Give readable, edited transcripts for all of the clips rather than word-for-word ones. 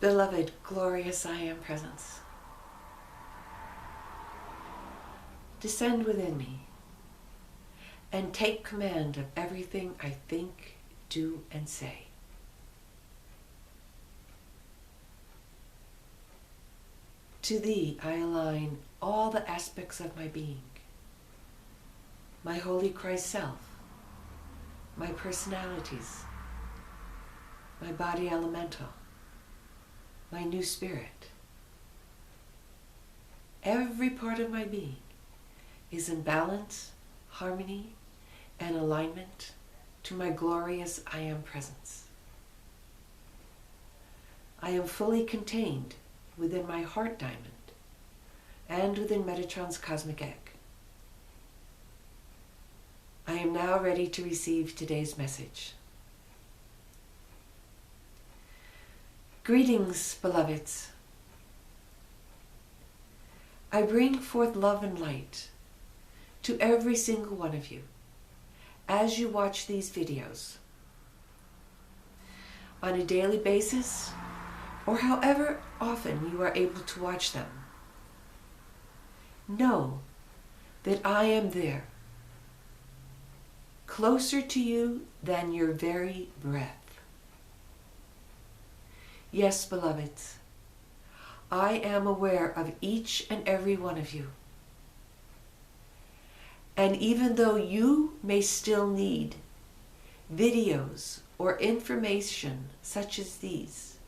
Beloved, glorious I Am Presence, descend within me and take command of everything I think, do, and say. To Thee I align all the aspects of my being, my Holy Christ Self, my personalities, my body elemental, my new spirit. Every part of my being is in balance, harmony, and alignment to my glorious I Am Presence. I am fully contained within my heart diamond and within Metatron's cosmic egg. I am now ready to receive today's message. Greetings, beloveds. I bring forth love and light to every single one of you as you watch these videos on a daily basis or however often you are able to watch them. Know that I am there, closer to you than your very breath. Yes, beloveds, I am aware of each and every one of you. And even though you may still need videos or information such as these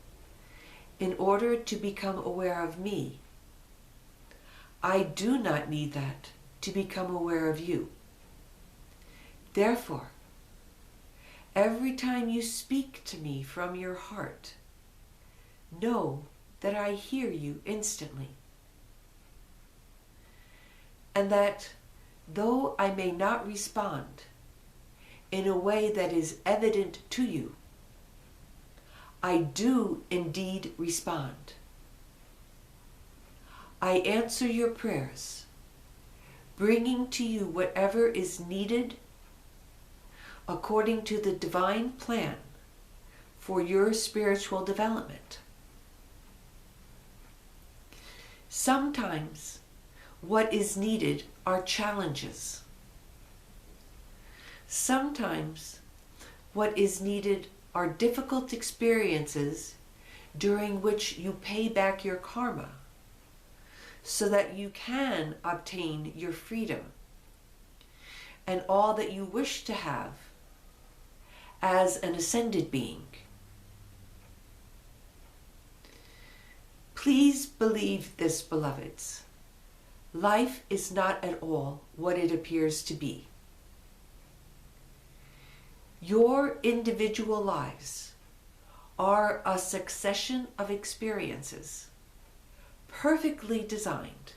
in order to become aware of me, I do not need that to become aware of you. Therefore, every time you speak to me from your heart, know that I hear you instantly, and that though I may not respond in a way that is evident to you, I do indeed respond. I answer your prayers, bringing to you whatever is needed according to the divine plan for your spiritual development. Sometimes what is needed are challenges. Sometimes what is needed are difficult experiences during which you pay back your karma so that you can obtain your freedom and all that you wish to have as an ascended being. Please believe this, beloveds. Life is not at all what it appears to be. Your individual lives are a succession of experiences perfectly designed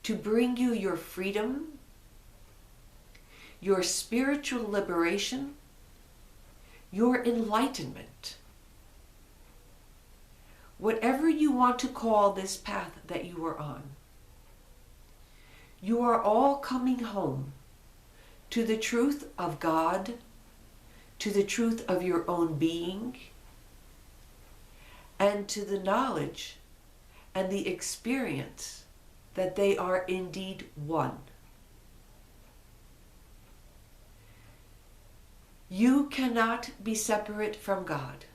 to bring you your freedom, your spiritual liberation, your enlightenment. Whatever you want to call this path that you are on, you are all coming home to the truth of God, to the truth of your own being, and to the knowledge and the experience that they are indeed one. You cannot be separate from God.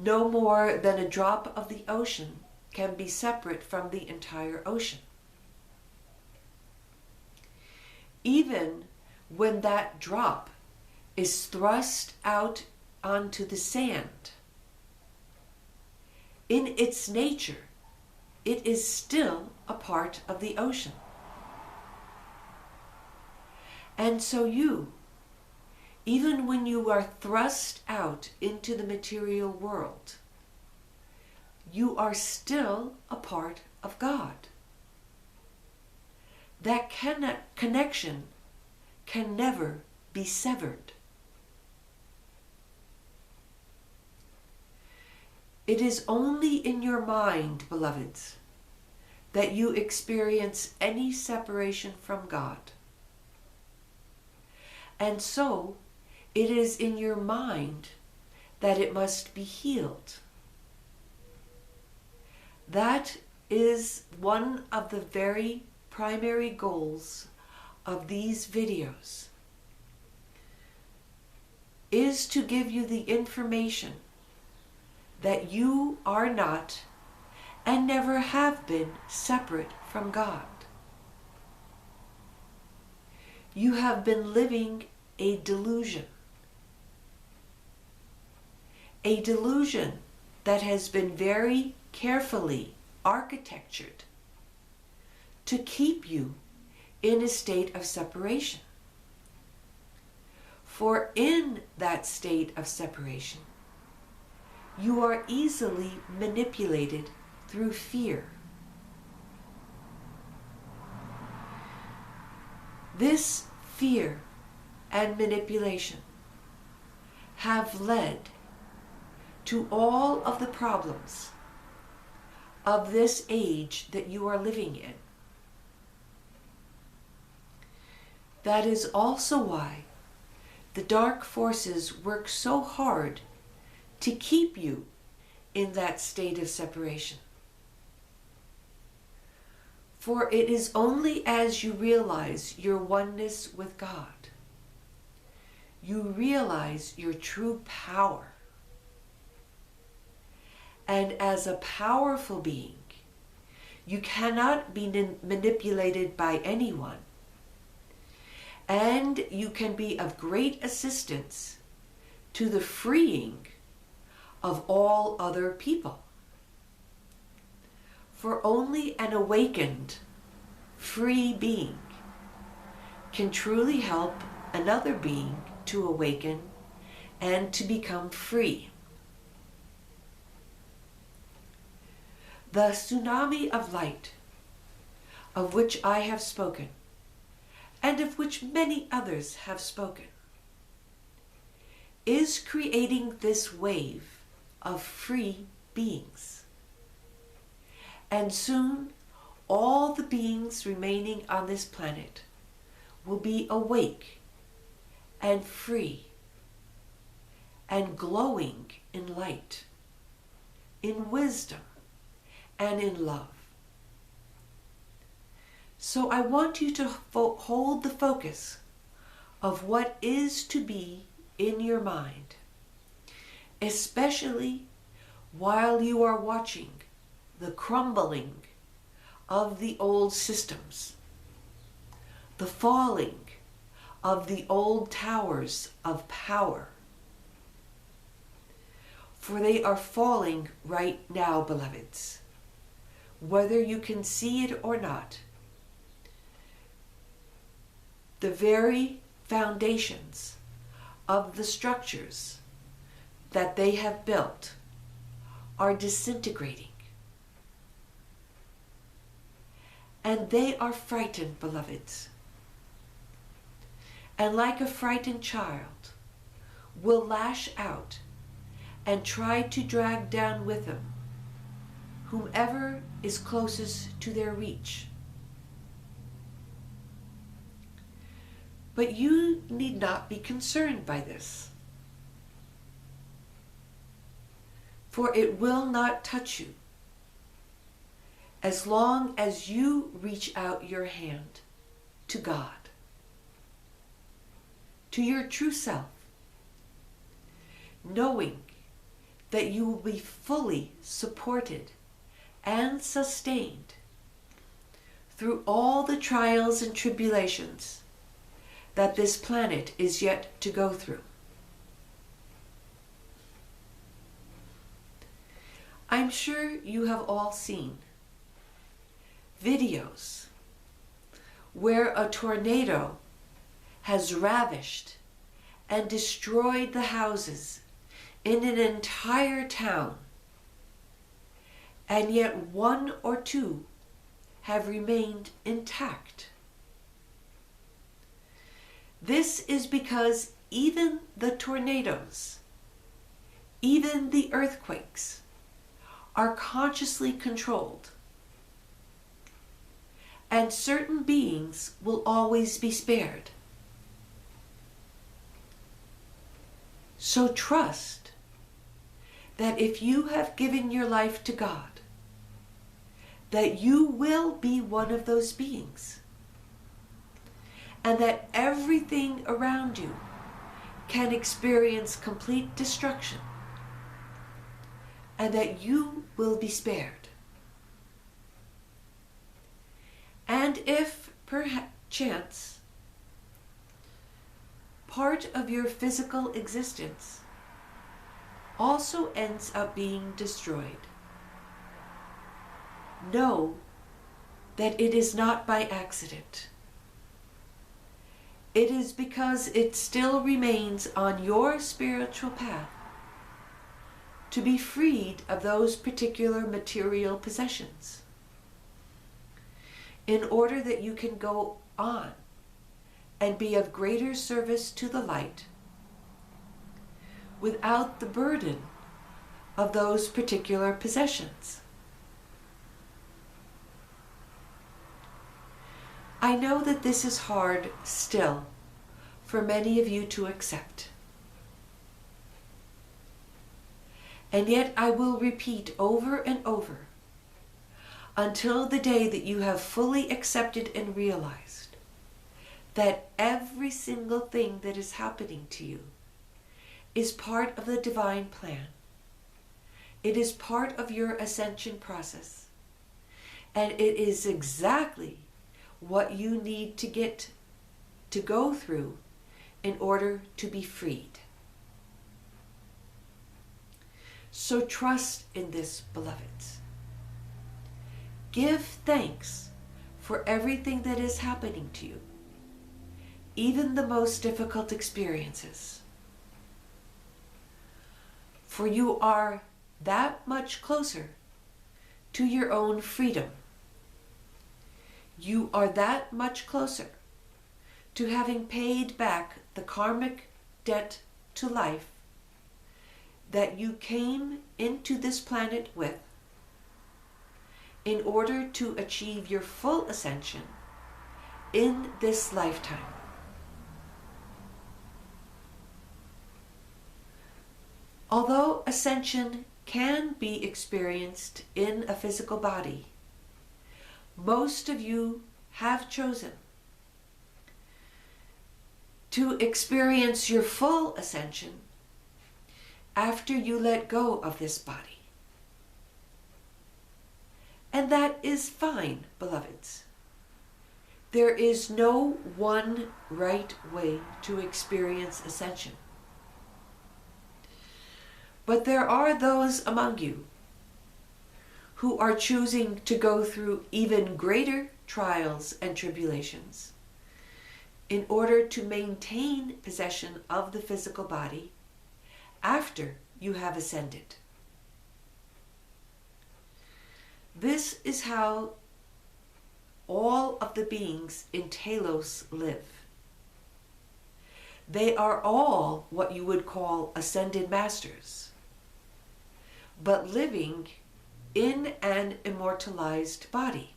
No more than a drop of the ocean can be separate from the entire ocean. Even when that drop is thrust out onto the sand, in its nature, it is still a part of the ocean. And so you, even when you are thrust out into the material world, you are still a part of God. That connection can never be severed. It is only in your mind, beloveds, that you experience any separation from God. And so, it is in your mind that it must be healed. That is one of the very primary goals of these videos, is to give you the information that you are not and never have been separate from God. You have been living a delusion that has been very carefully architectured to keep you in a state of separation. For in that state of separation, you are easily manipulated through fear. This fear and manipulation have led to all of the problems of this age that you are living in. That is also why the dark forces work so hard to keep you in that state of separation. For it is only as you realize your oneness with God, you realize your true power. And as a powerful being, you cannot be manipulated by anyone. And you can be of great assistance to the freeing of all other people. For only an awakened, free being can truly help another being to awaken and to become free. The tsunami of light, of which I have spoken, and of which many others have spoken, is creating this wave of free beings. And soon, all the beings remaining on this planet will be awake and free and glowing in light, in wisdom, and in love. So I want you to hold the focus of what is to be in your mind, especially while you are watching the crumbling of the old systems, the falling of the old towers of power. For they are falling right now, beloveds, whether you can see it or not. The very foundations of the structures that they have built are disintegrating. And they are frightened, beloveds. And like a frightened child, will lash out and try to drag down with them whomever is closest to their reach. But you need not be concerned by this, for it will not touch you as long as you reach out your hand to God, to your true self, knowing that you will be fully supported and sustained through all the trials and tribulations that this planet is yet to go through. I'm sure you have all seen videos where a tornado has ravished and destroyed the houses in an entire town, and yet one or two have remained intact. This is because even the tornadoes, even the earthquakes, are consciously controlled. And certain beings will always be spared. So trust that if you have given your life to God, that you will be one of those beings, and that everything around you can experience complete destruction, and that you will be spared. And if perchance part of your physical existence also ends up being destroyed, know that it is not by accident. It is because it still remains on your spiritual path to be freed of those particular material possessions, in order that you can go on and be of greater service to the light without the burden of those particular possessions. I know that this is hard still for many of you to accept. And yet I will repeat over and over until the day that you have fully accepted and realized that every single thing that is happening to you is part of the divine plan. It is part of your ascension process. And it is exactly what you need to go through in order to be freed. So trust in this, beloveds. Give thanks for everything that is happening to you, even the most difficult experiences. For you are that much closer to your own freedom. You are that much closer to having paid back the karmic debt to life that you came into this planet with in order to achieve your full ascension in this lifetime. Although ascension can be experienced in a physical body, most of you have chosen to experience your full ascension after you let go of this body. And that is fine, beloveds. There is no one right way to experience ascension. But there are those among you who are choosing to go through even greater trials and tribulations in order to maintain possession of the physical body after you have ascended. This is how all of the beings in Telos live. They are all what you would call ascended masters, but living in an immortalized body.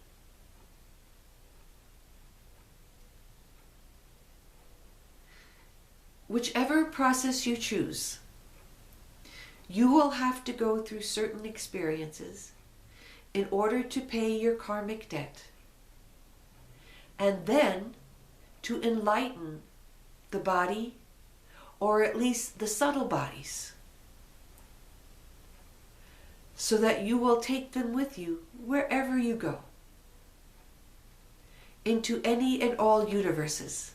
Whichever process you choose, you will have to go through certain experiences in order to pay your karmic debt, and then to enlighten the body, or at least the subtle bodies, so that you will take them with you wherever you go, into any and all universes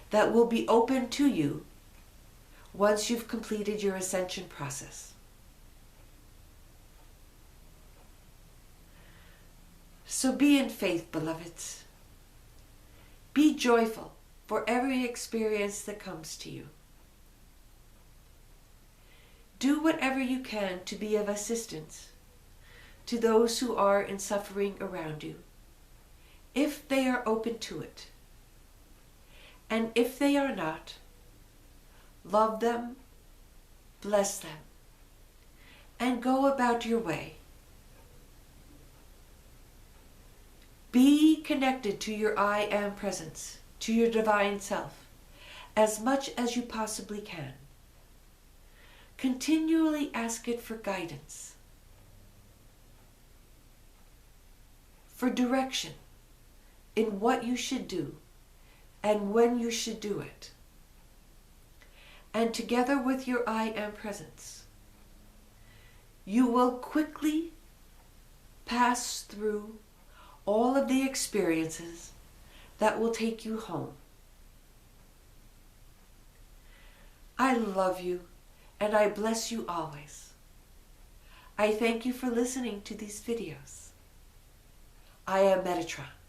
that will be open to you once you've completed your ascension process. So be in faith, beloveds. Be joyful for every experience that comes to you. Do whatever you can to be of assistance to those who are in suffering around you, if they are open to it. And if they are not, love them, bless them, and go about your way. Be connected to your I Am presence, to your divine self, as much as you possibly can. Continually ask it for guidance, for direction in what you should do and when you should do it. And together with your I Am presence, you will quickly pass through all of the experiences that will take you home. I love you and I bless you always. I thank you for listening to these videos. I am Metatron.